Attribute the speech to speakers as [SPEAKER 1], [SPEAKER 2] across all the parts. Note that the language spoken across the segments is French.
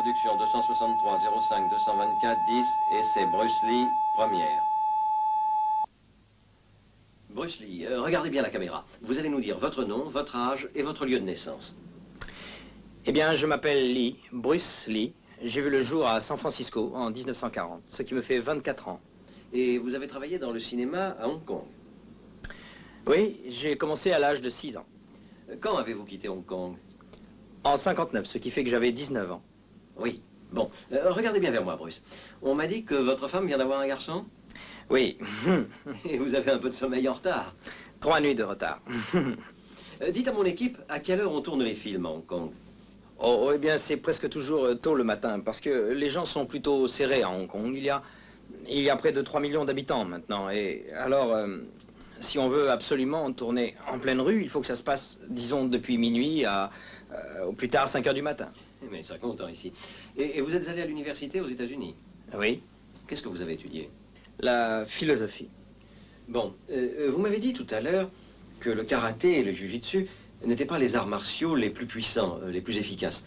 [SPEAKER 1] production 263 05 224 10 et c'est Bruce Lee, première. Bruce Lee, regardez bien la caméra. Vous allez nous dire votre nom, votre âge et votre lieu de naissance.
[SPEAKER 2] Eh bien, je m'appelle Lee, Bruce Lee. J'ai vu le jour à San Francisco en 1940, ce qui me fait 24 ans.
[SPEAKER 1] Et vous avez travaillé dans le cinéma à Hong Kong?
[SPEAKER 2] Oui, j'ai commencé à l'âge de 6 ans.
[SPEAKER 1] Quand avez-vous quitté Hong Kong?
[SPEAKER 2] En 59, ce qui fait que j'avais 19 ans.
[SPEAKER 1] Oui. Bon, regardez bien vers moi, Bruce. On m'a dit que votre femme vient d'avoir un garçon?
[SPEAKER 2] Oui.
[SPEAKER 1] Et vous avez un peu de sommeil en retard.
[SPEAKER 2] 3 nuits de retard.
[SPEAKER 1] Dites à mon équipe à quelle heure on tourne les films à Hong Kong?
[SPEAKER 2] Oh, eh bien, c'est presque toujours tôt le matin, parce que les gens sont plutôt serrés à Hong Kong. Il y a près de 3 millions d'habitants maintenant, et alors, si on veut absolument tourner en pleine rue, il faut que ça se passe, disons, depuis minuit au plus tard 5 heures du matin.
[SPEAKER 1] Mais ça compte ici. Et vous êtes allé à l'université aux États-Unis?
[SPEAKER 2] Oui.
[SPEAKER 1] Qu'est-ce que vous avez étudié?
[SPEAKER 2] La philosophie.
[SPEAKER 1] Bon, vous m'avez dit tout à l'heure que le karaté et le jujitsu n'étaient pas les arts martiaux les plus puissants, les plus efficaces.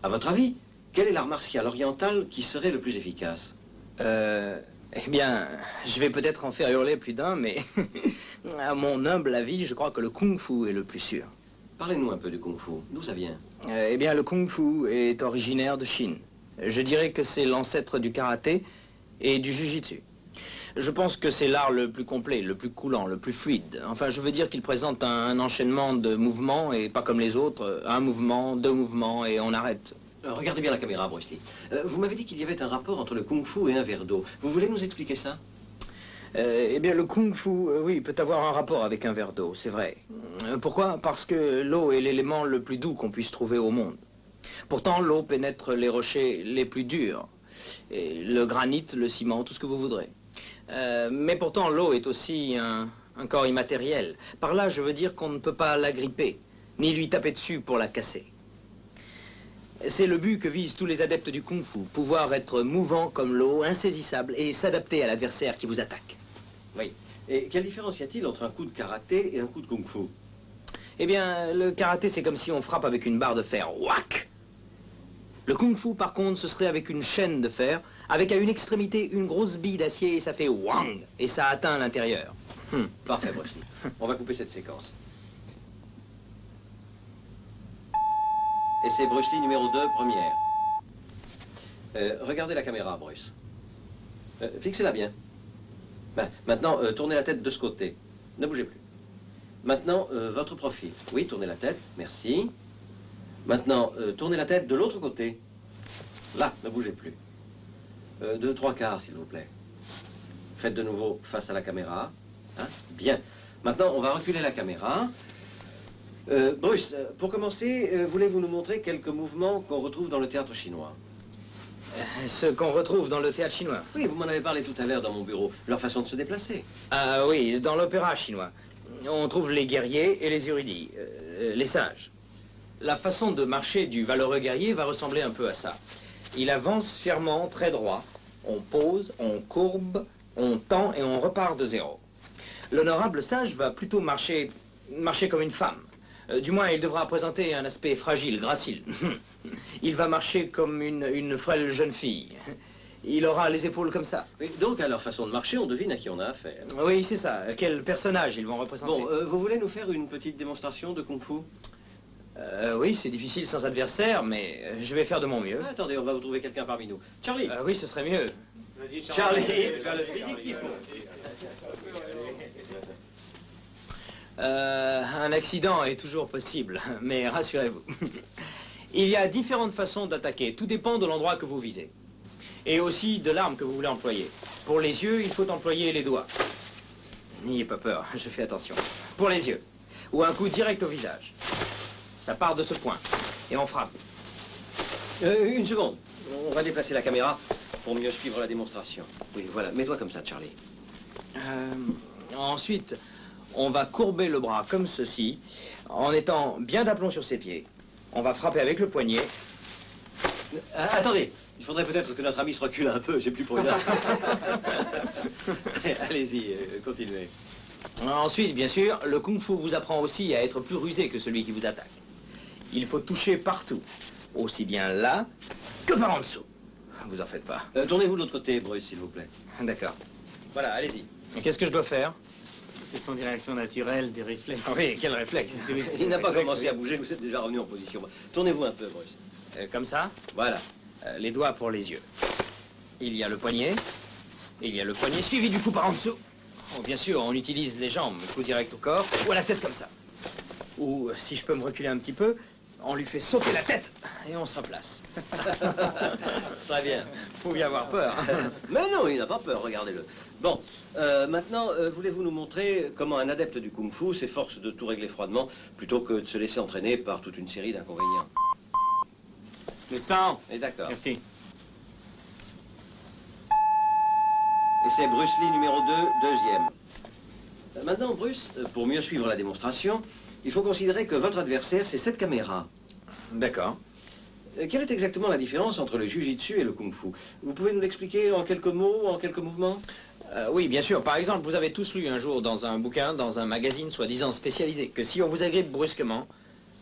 [SPEAKER 1] À votre avis, quel est l'art martial oriental qui serait le plus efficace?
[SPEAKER 2] Eh bien, je vais peut-être en faire hurler plus d'un, mais à mon humble avis, je crois que le kung-fu est le plus sûr.
[SPEAKER 1] Parlez-nous un peu du kung-fu. D'où ça vient?
[SPEAKER 2] Eh bien, le kung-fu est originaire de Chine. Je dirais que c'est l'ancêtre du karaté et du jujitsu. Je pense que c'est l'art le plus complet, le plus coulant, le plus fluide. Enfin, je veux dire qu'il présente un enchaînement de mouvements et pas comme les autres, un mouvement, 2 mouvements et on arrête.
[SPEAKER 1] Regardez bien la caméra, Bruce Lee. Vous m'avez dit qu'il y avait un rapport entre le kung-fu et un verre d'eau. Vous voulez nous expliquer ça?
[SPEAKER 2] Eh bien, le kung-fu, oui, peut avoir un rapport avec un verre d'eau, c'est vrai. Pourquoi? Parce que l'eau est l'élément le plus doux qu'on puisse trouver au monde. Pourtant, l'eau pénètre les rochers les plus durs. Et le granit, le ciment, tout ce que vous voudrez. Mais pourtant, l'eau est aussi un corps immatériel. Par là, je veux dire qu'on ne peut pas la gripper, ni lui taper dessus pour la casser. C'est le but que visent tous les adeptes du kung-fu, pouvoir être mouvant comme l'eau, insaisissable, et s'adapter à l'adversaire qui vous attaque.
[SPEAKER 1] Oui. Et quelle différence y a-t-il entre un coup de karaté et un coup de kung-fu?
[SPEAKER 2] Eh bien, le karaté, c'est comme si on frappe avec une barre de fer. Whack! Le kung-fu, par contre, ce serait avec une chaîne de fer, avec à une extrémité une grosse bille d'acier, et ça fait wang, et ça atteint l'intérieur.
[SPEAKER 1] Parfait, Bruce Lee. On va couper cette séquence. Et c'est Bruce Lee numéro 2, première. Regardez la caméra, Bruce. Fixez-la bien. Ben, maintenant, tournez la tête de ce côté. Ne bougez plus. Maintenant, votre profil. Oui, tournez la tête. Merci. Maintenant, tournez la tête de l'autre côté. Là, ne bougez plus. 2 3/4, s'il vous plaît. Faites de nouveau face à la caméra. Hein? Bien. Maintenant, on va reculer la caméra. Bruce, pour commencer, voulez-vous nous montrer quelques mouvements qu'on retrouve dans le théâtre chinois?
[SPEAKER 2] Ce qu'on retrouve dans le théâtre chinois.
[SPEAKER 1] Oui, vous m'en avez parlé tout à l'heure dans mon bureau. Leur façon de se déplacer.
[SPEAKER 2] Ah oui, dans l'opéra chinois. On trouve les guerriers et les érudits, les sages. La façon de marcher du valeureux guerrier va ressembler un peu à ça. Il avance fièrement, très droit. On pose, on courbe, on tend et on repart de zéro. L'honorable sage va plutôt marcher comme une femme. Du moins, il devra présenter un aspect fragile, gracile. Il va marcher comme une frêle jeune fille. Il aura les épaules comme ça.
[SPEAKER 1] Oui, donc, à leur façon de marcher, on devine à qui on a affaire.
[SPEAKER 2] Oui, c'est ça. Quel personnage ils vont représenter.
[SPEAKER 1] Bon, vous voulez nous faire une petite démonstration de kung-fu?
[SPEAKER 2] Oui, c'est difficile sans adversaire, mais je vais faire de mon mieux.
[SPEAKER 1] Ah, attendez, on va vous trouver quelqu'un parmi nous. Charlie!
[SPEAKER 2] Oui, ce serait mieux.
[SPEAKER 1] Charlie, tu as le physique qu'il faut.
[SPEAKER 2] Un accident est toujours possible, mais rassurez-vous. Il y a différentes façons d'attaquer. Tout dépend de l'endroit que vous visez. Et aussi de l'arme que vous voulez employer. Pour les yeux, il faut employer les doigts. N'ayez pas peur, je fais attention. Pour les yeux. Ou un coup direct au visage. Ça part de ce point. Et on frappe.
[SPEAKER 1] Une seconde. On va déplacer la caméra pour mieux suivre la démonstration. Oui, voilà. Mets-toi comme ça, Charlie.
[SPEAKER 2] Ensuite, on va courber le bras comme ceci, en étant bien d'aplomb sur ses pieds. On va frapper avec le poignet.
[SPEAKER 1] Attendez, il faudrait peut-être que notre ami se recule un peu, j'ai plus pour une heure. Allez-y, continuez.
[SPEAKER 2] Ensuite, bien sûr, le kung-fu vous apprend aussi à être plus rusé que celui qui vous attaque. Il faut toucher partout. Aussi bien là que par en dessous. Vous en faites pas.
[SPEAKER 1] Tournez-vous de l'autre côté, Bruce, s'il vous plaît.
[SPEAKER 2] D'accord.
[SPEAKER 1] Voilà, allez-y.
[SPEAKER 2] Et qu'est-ce que je dois faire?
[SPEAKER 3] Ce sont des réactions naturelles, des réflexes.
[SPEAKER 2] Ah oui, quel réflexe.
[SPEAKER 1] Il n'a pas commencé à bouger, vous êtes déjà revenu en position. Tournez-vous un peu, Bruce.
[SPEAKER 2] Comme ça?
[SPEAKER 1] Voilà.
[SPEAKER 2] Les doigts pour les yeux. Il y a le poignet. Il y a le poignet suivi du coup par en dessous. Oh, bien sûr, on utilise les jambes, coup direct au corps, ou à la tête comme ça. Ou, si je peux me reculer un petit peu, on lui fait sauter la tête et on se replace.
[SPEAKER 1] Très bien.
[SPEAKER 2] Vous pouviez avoir peur.
[SPEAKER 1] Mais non, il n'a pas peur, regardez-le. Bon, maintenant, voulez-vous nous montrer comment un adepte du kung-fu s'efforce de tout régler froidement plutôt que de se laisser entraîner par toute une série d'inconvénients?
[SPEAKER 3] Le sang.
[SPEAKER 1] Et d'accord.
[SPEAKER 3] Merci.
[SPEAKER 1] Et c'est Bruce Lee numéro 2, deuxième. Maintenant, Bruce, pour mieux suivre la démonstration, il faut considérer que votre adversaire, c'est cette caméra.
[SPEAKER 2] D'accord.
[SPEAKER 1] Quelle est exactement la différence entre le jiu-jitsu et le kung-fu? Vous pouvez nous l'expliquer en quelques mots, en quelques mouvements?
[SPEAKER 2] Oui, bien sûr. Par exemple, vous avez tous lu un jour dans un bouquin, dans un magazine soi-disant spécialisé, que si on vous agrippe brusquement,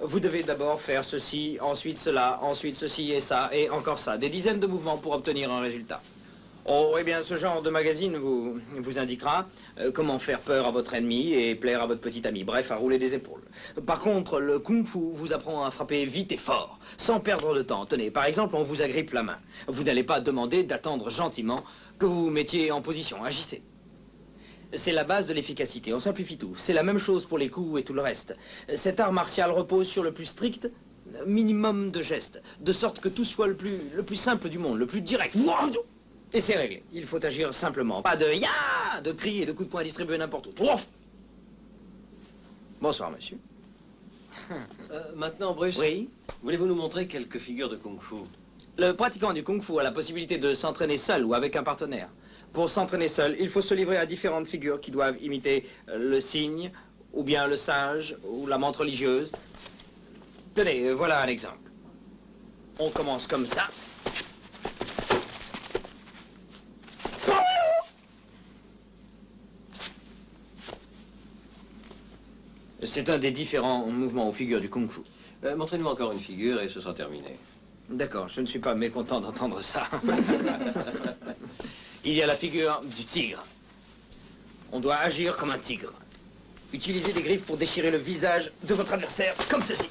[SPEAKER 2] vous devez d'abord faire ceci, ensuite cela, ensuite ceci et ça, et encore ça. Des dizaines de mouvements pour obtenir un résultat. Oh, eh bien, ce genre de magazine vous indiquera comment faire peur à votre ennemi et plaire à votre petit ami. Bref, à rouler des épaules. Par contre, le kung-fu vous apprend à frapper vite et fort, sans perdre de temps. Tenez, par exemple, on vous agrippe la main. Vous n'allez pas demander d'attendre gentiment que vous vous mettiez en position. Agissez. C'est la base de l'efficacité. On simplifie tout. C'est la même chose pour les coups et tout le reste. Cet art martial repose sur le plus strict minimum de gestes, de sorte que tout soit le plus simple du monde, le plus direct. Et c'est réglé. Il faut agir simplement. Pas de ya, de cris et de coups de poing distribués n'importe où. Ouf. Bonsoir, monsieur.
[SPEAKER 1] Maintenant, Bruce,
[SPEAKER 2] Oui.
[SPEAKER 1] voulez-vous nous montrer quelques figures de kung-fu?
[SPEAKER 2] Le pratiquant du kung-fu a la possibilité de s'entraîner seul ou avec un partenaire. Pour s'entraîner seul, il faut se livrer à différentes figures qui doivent imiter le cygne, ou bien le singe, ou la menthe religieuse. Tenez, voilà un exemple. On commence comme ça. C'est un des différents mouvements ou figures du kung-fu.
[SPEAKER 1] Montrez-nous encore une figure et ce sera terminé.
[SPEAKER 2] D'accord, je ne suis pas mécontent d'entendre ça. Il y a la figure du tigre. On doit agir comme un tigre. Utilisez des griffes pour déchirer le visage de votre adversaire, comme ceci.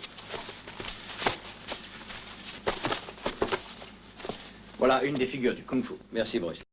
[SPEAKER 2] Voilà une des figures du kung-fu.
[SPEAKER 1] Merci, Bruce.